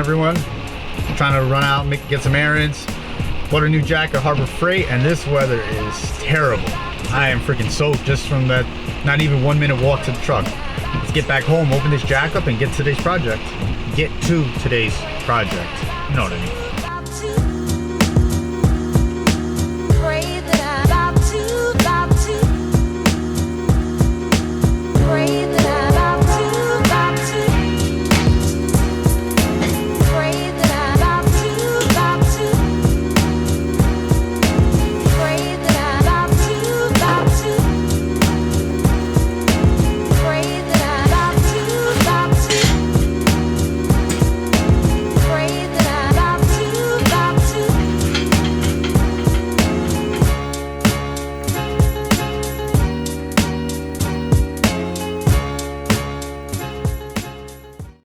everyone. I'm trying to run out, get some errands. Bought a new jack at Harbor Freight, and this weather is terrible. I am freaking soaked just from that not even 1 minute walk to the truck. Let's get back home, open this jack up, and get to today's project. Get to today's project. You know what I mean.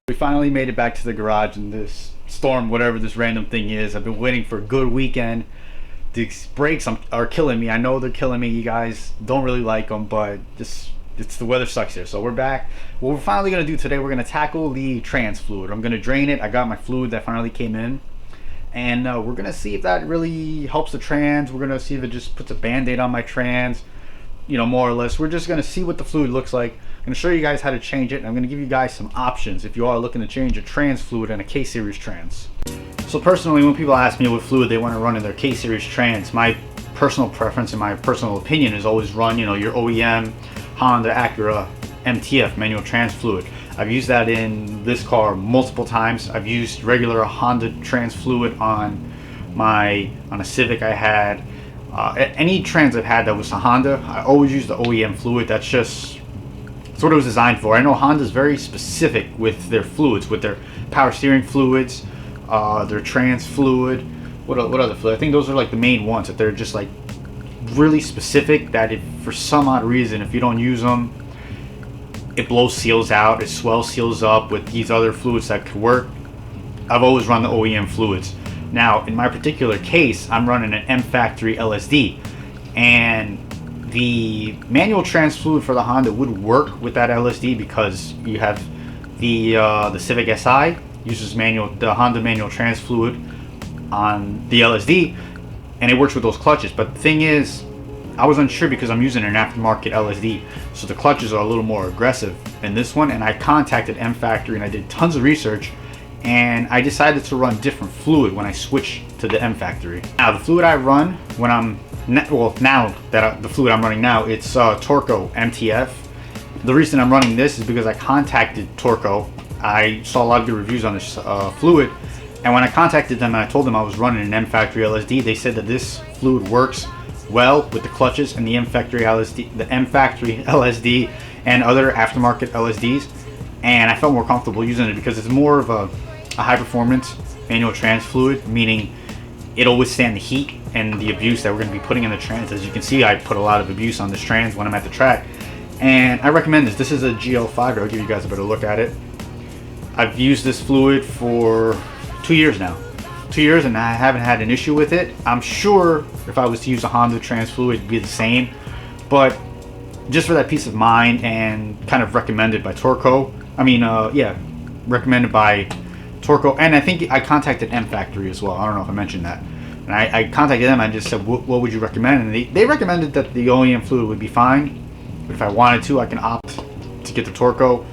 We finally made it back to the garage in this storm, whatever this random thing is. I've been waiting for a good weekend. These brakes are killing me. I know they're killing me. You guys don't really like them, but it's the weather sucks here. So we're back. What we're finally going to do today, we're going to tackle the trans fluid. I'm going to drain it. I got my fluid that finally came in. And we're going to see if that really helps the trans. We're going to see if it just puts a band-aid on my trans. You know, more or less. We're just going to see what the fluid looks like. I'm going to show you guys how to change it, and I'm going to give you guys some options if you are looking to change a trans fluid and a K-Series trans. So personally, when people ask me what fluid they want to run in their K-Series trans, my personal preference and my personal opinion is always run, you know, your OEM, Honda, Acura, MTF, manual trans fluid. I've used that in this car multiple times. I've used regular Honda trans fluid on a Civic I had. Any trans I've had that was a Honda, I always use the OEM fluid. That's what it was designed for. I know Honda's very specific with their fluids, with their power steering fluids, their trans fluid. What other fluid? I think those are like the main ones that they're just like really specific, that if for some odd reason, if you don't use them, it blows seals out, it swells seals up with these other fluids that could work. I've always run the OEM fluids. Now, in my particular case, I'm running an M Factory LSD, and the manual trans fluid for the Honda would work with that LSD because you have the Civic Si uses the Honda manual trans fluid on the LSD, and it works with those clutches. But the thing is, I was unsure because I'm using an aftermarket LSD, so the clutches are a little more aggressive in this one. And I contacted M Factory and I did tons of research, and I decided to run different fluid when I switched to the M Factory. Now the fluid I run when the fluid I'm running now, it's Torco MTF. The reason I'm running this is because I contacted Torco. I saw a lot of good reviews on this fluid, and when I contacted them and I told them I was running an M Factory LSD, they said that this fluid works well with the clutches and the M Factory LSD and other aftermarket LSDs, and I felt more comfortable using it because it's more of a high performance manual trans fluid, meaning it'll withstand the heat and the abuse that we're going to be putting in the trans. As you can see, I put a lot of abuse on this trans when I'm at the track, and I recommend this. This is a GL5. I'll give you guys a better look at it. I've used this fluid for 2 years now. 2 years, and I haven't had an issue with it. I'm sure if I was to use a Honda trans fluid, it'd be the same, but just for that peace of mind, and kind of recommended by Torco. Recommended by Torco, and I think I contacted M Factory as well. I don't know if I mentioned that. And I contacted them. I just said, what would you recommend? And they recommended that the OEM fluid would be fine, but if I wanted to, I can opt to get the Torco.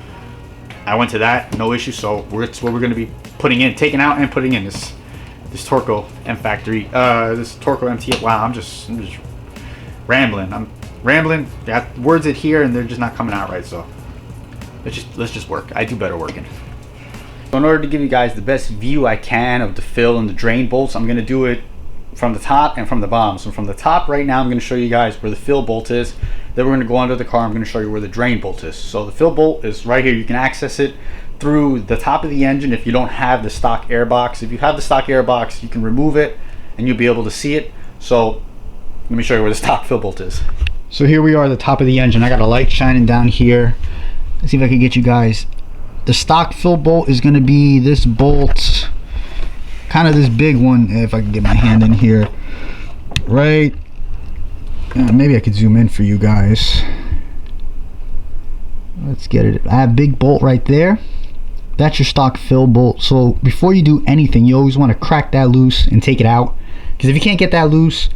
I went to that, no issue. So it's what we're going to be taking out and putting in this Torco M Factory, this Torco MT. Wow, I'm just rambling. I'm rambling. Got words in here and they're just not coming out right. So let's just work. I do better working. So in order to give you guys the best view I can of the fill and the drain bolts, I'm going to do it from the top and from the bottom. So from the top right now, I'm going to show you guys where the fill bolt is. Then we're going to go under the car. I'm going to show you where the drain bolt is. So the fill bolt is right here. You can access it through the top of the engine if you don't have the stock air box. If you have the stock air box, you can remove it and you'll be able to see it. So let me show you where the stock fill bolt is. So here we are at the top of the engine. I got a light shining down here. Let's see if I can get you guys. The stock fill bolt is going to be this bolt, kind of this big one, if I can get my hand in here, right? Maybe I could zoom in for you guys. Let's get it. I have a big bolt right there. That's your stock fill bolt. So before you do anything, you always want to crack that loose and take it out, because if you can't get that loose,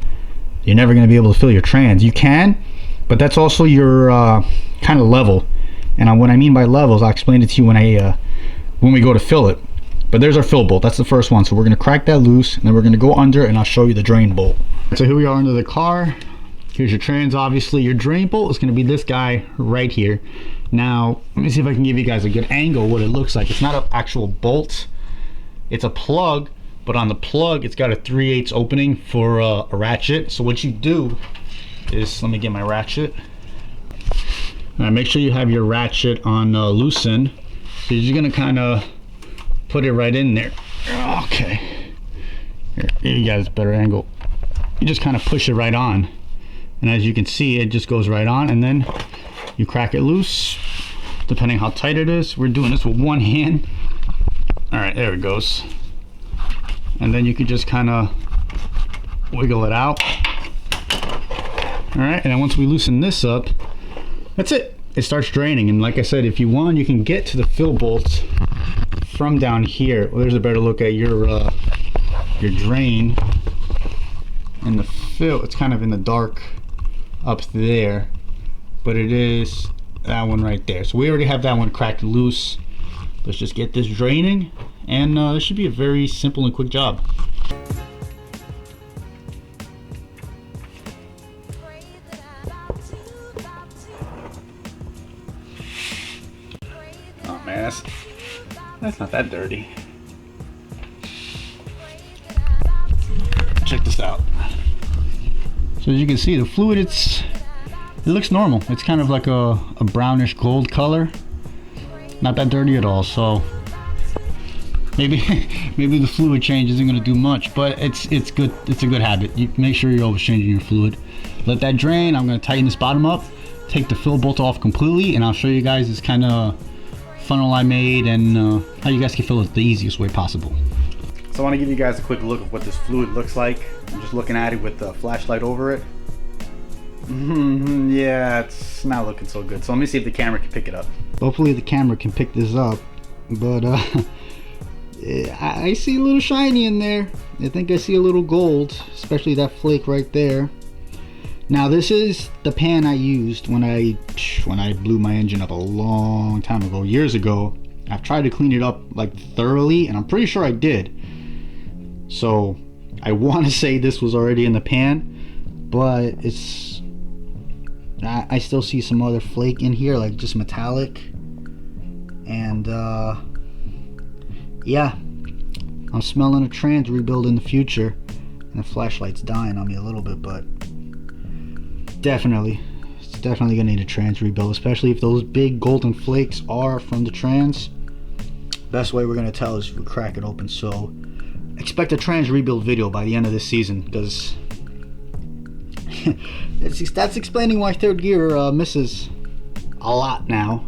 you're never going to be able to fill your trans. You can, but that's also your kind of level. And what I mean by levels, I'll explain it to you when we go to fill it. But there's our fill bolt. That's the first one. So we're going to crack that loose, and then we're going to go under, and I'll show you the drain bolt. So here we are under the car. Here's your trans. Obviously your drain bolt is going to be this guy right here. Now let me see if I can give you guys a good angle what it looks like. It's not an actual bolt, it's a plug, but on the plug it's got a 3/8 opening for a ratchet. So what you do is, let me get my ratchet. Make sure you have your ratchet on loosen. So you're just gonna kind of put it right in there. Okay, here you guys, better angle. You just kind of push it right on, and as you can see, it just goes right on, and then you crack it loose depending how tight it is. We're doing this with one hand. All right, there it goes. And then you can just kind of wiggle it out. All right, and then once we loosen this up, that's it. It starts draining. And like I said, if you want, you can get to the fill bolts from down here. Well, there's a better look at your drain and the fill. It's kind of in the dark up there, but it is that one right there. So we already have that one cracked loose. Let's just get this draining, and this should be a very simple and quick job. Oh man, that's not that dirty. Check this out. So as you can see, the fluid, it looks normal. It's kind of like a brownish gold color. Not that dirty at all. So maybe the fluid change isn't going to do much, but it's good. It's a good habit. You make sure you're always changing your fluid. Let that drain. I'm going to tighten this bottom up, take the fill bolt off completely, and I'll show you guys this kind of funnel I made and how you guys can fill it the easiest way possible. So I want to give you guys a quick look of what this fluid looks like. I'm just looking at it with the flashlight over it. Yeah, it's not looking so good. So let me see if the camera can pick it up. Hopefully the camera can pick this up, but I see a little shiny in there. I think I see a little gold, especially that flake right there. Now this is the pan I used when I blew my engine up a long time ago, years ago. I've tried to clean it up like thoroughly, and I'm pretty sure I did. So I want to say this was already in the pan, but I still see some other flake in here, like just metallic. And yeah, I'm smelling a trans rebuild in the future. And the flashlight's dying on me a little bit, but it's definitely gonna need a trans rebuild, especially if those big golden flakes are from the trans. Best way we're gonna tell is if we crack it open. So expect a trans rebuild video by the end of this season, because that's explaining why third gear misses a lot now.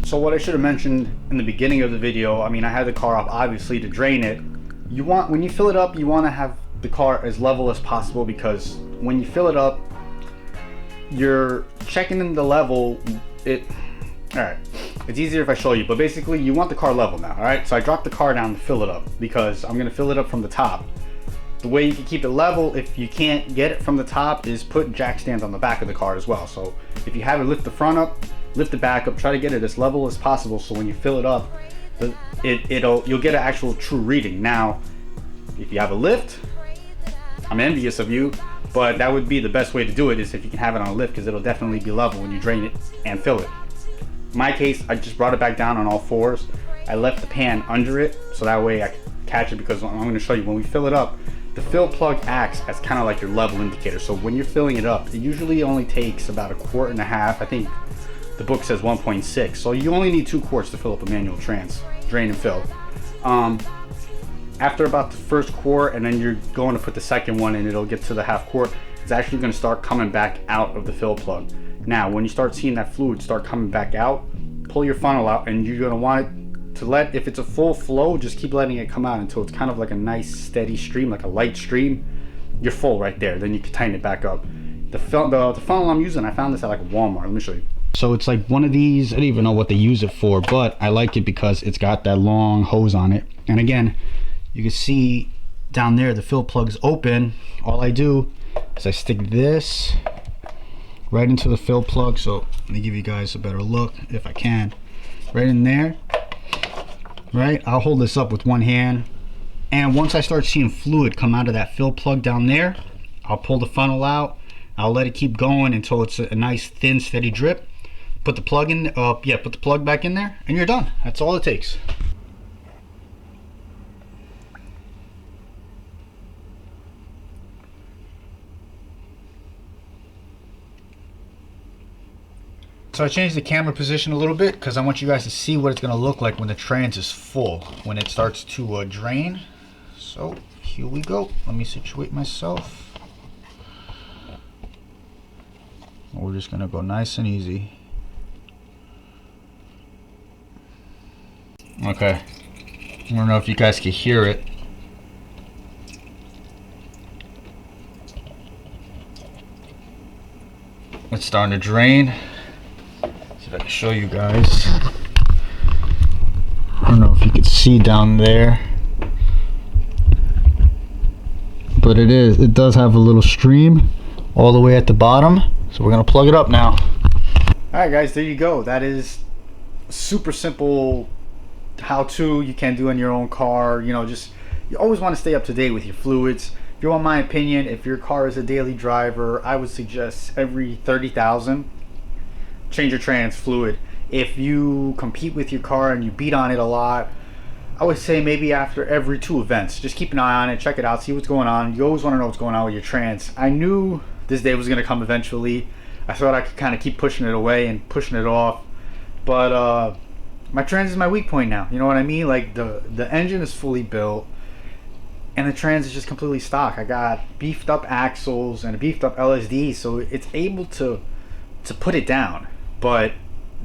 So what I should have mentioned in the beginning of the video, I mean, I had the car up obviously to drain it. When you fill it up, you want to have the car as level as possible, because when you fill it up, you're checking in the level. Alright, it's easier if I show you, but basically you want the car level now. Alright, so I dropped the car down to fill it up because I'm going to fill it up from the top. The way you can keep it level, if you can't get it from the top, is put jack stands on the back of the car as well. So if you have it, lift the front up, lift the back up, try to get it as level as possible, so when you fill it up, you'll get an actual true reading. Now, if you have a lift, I'm envious of you, but that would be the best way to do it, is if you can have it on a lift, because it'll definitely be level when you drain it and fill it. In my case, I just brought it back down on all fours. I left the pan under it, so that way I can catch it, because I'm going to show you, when we fill it up, the fill plug acts as kind of like your level indicator. So when you're filling it up, it usually only takes about 1.5 quarts. I think the book says 1.6. So you only need 2 quarts to fill up a manual trans, drain and fill. After about the first quart, and then you're going to put the second one, and it'll get to the 1/2 quart, it's actually going to start coming back out of the fill plug. Now, when you start seeing that fluid start coming back out, pull your funnel out, and you're going to want it to if it's a full flow, just keep letting it come out until it's kind of like a nice steady stream, like a light stream. You're full right there. Then you can tighten it back up. The funnel I'm using, I found this at like Walmart. Let me show you. So it's like one of these, I don't even know what they use it for, but I like it because it's got that long hose on it. And again, you can see down there the fill plug's open. All I do is I stick this right into the fill plug. So let me give you guys a better look if I can. Right in there, right? I'll hold this up with one hand. And once I start seeing fluid come out of that fill plug down there, I'll pull the funnel out. I'll let it keep going until it's a nice thin steady drip. Put the plug in, put the plug back in there, and you're done. That's all it takes. So I changed the camera position a little bit because I want you guys to see what it's going to look like when the trans is full, when it starts to drain. So here we go. Let me situate myself. We're just going to go nice and easy. Okay, I don't know if you guys can hear it. It's starting to drain. See if I can show you guys. I don't know if you can see down there, but it does have a little stream all the way at the bottom. So we're gonna plug it up now. Alright guys, there you go. That is super simple how-to you can do in your own car. You know, just you always want to stay up to date with your fluids. If you want my opinion, if your car is a daily driver, I would suggest every 30,000 change your trans fluid. If you compete with your car and you beat on it a lot, I would say maybe after every 2 events. Just keep an eye on it, check it out, see what's going on. You always want to know what's going on with your trans. I knew this day was going to come eventually. I thought I could kind of keep pushing it away and pushing it off, but my trans is my weak point now. You know what I mean? Like the engine is fully built and the trans is just completely stock. I got beefed up axles and a beefed up LSD, so it's able to put it down. But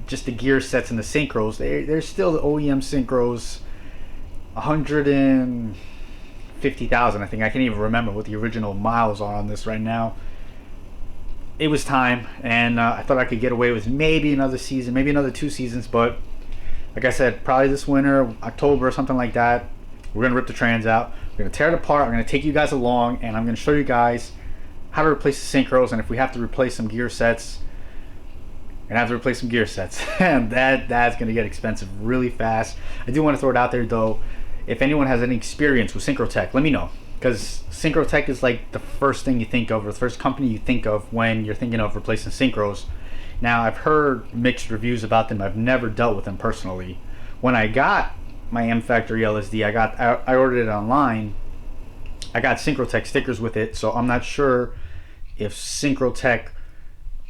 just the gear sets and the synchros, they're still the OEM synchros. 150,000, I think. I can't even remember what the original miles are on this right now. It was time, and I thought I could get away with maybe another season, maybe another 2 seasons, but like I said, probably this winter, October or something like that, we're gonna rip the trans out. We're gonna tear it apart. I'm gonna take you guys along, and I'm gonna show you guys how to replace the synchros, and if we have to replace some gear sets, we're gonna have to replace some gear sets, and that's gonna get expensive really fast. I do want to throw it out there though. If anyone has any experience with Syncrotech, let me know, because Syncrotech is like the first thing you think of, or the first company you think of when you're thinking of replacing synchros. Now, I've heard mixed reviews about them. I've never dealt with them personally. When I got my M Factory LSD, I ordered it online. I got Syncrotech stickers with it, so I'm not sure if Syncrotech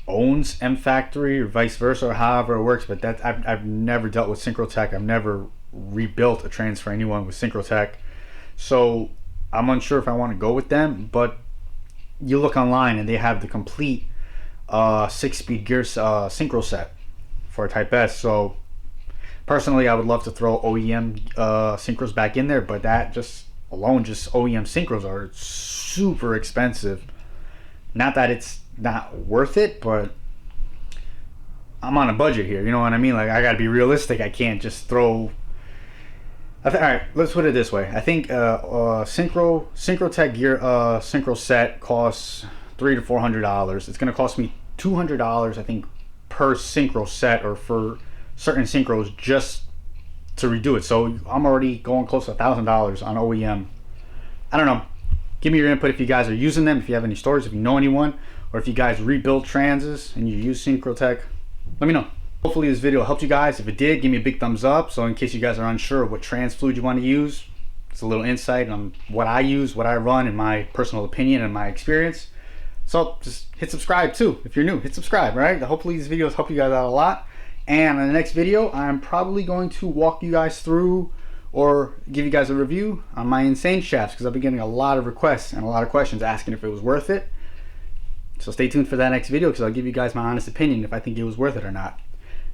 owns M Factory or vice versa, or however it works. But I've never dealt with Syncrotech. I've never rebuilt a trans for anyone with Syncrotech, so I'm unsure if I want to go with them. But you look online and they have the complete 6-speed gear synchro set for a Type S. So personally, I would love to throw OEM synchros back in there, but that just OEM synchros are super expensive. Not that it's not worth it, but I'm on a budget here, you know what I mean? Like, I gotta be realistic. I can't just throw all right, let's put it this way. I think Syncrotech gear synchro set costs $300 to $400. It's gonna cost me $200, I think, per synchro set, or for certain synchros, just to redo it. So I'm already going close to $1,000 on OEM. I don't know. Give me your input if you guys are using them, if you have any stories, if you know anyone, or if you guys rebuild transes and you use Syncrotech, let me know. Hopefully this video helped you guys. If it did, give me a big thumbs up. So in case you guys are unsure of what trans fluid you want to use, it's a little insight on what I use, what I run, in my personal opinion and my experience. So just hit subscribe too. If you're new, hit subscribe, right? Hopefully these videos help you guys out a lot. And in the next video, I'm probably going to walk you guys through or give you guys a review on my Insane shafts, because I've been getting a lot of requests and a lot of questions asking if it was worth it. So stay tuned for that next video, because I'll give you guys my honest opinion if I think it was worth it or not.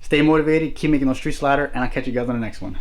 Stay motivated, keep making those streets ladder, and I'll catch you guys on the next one.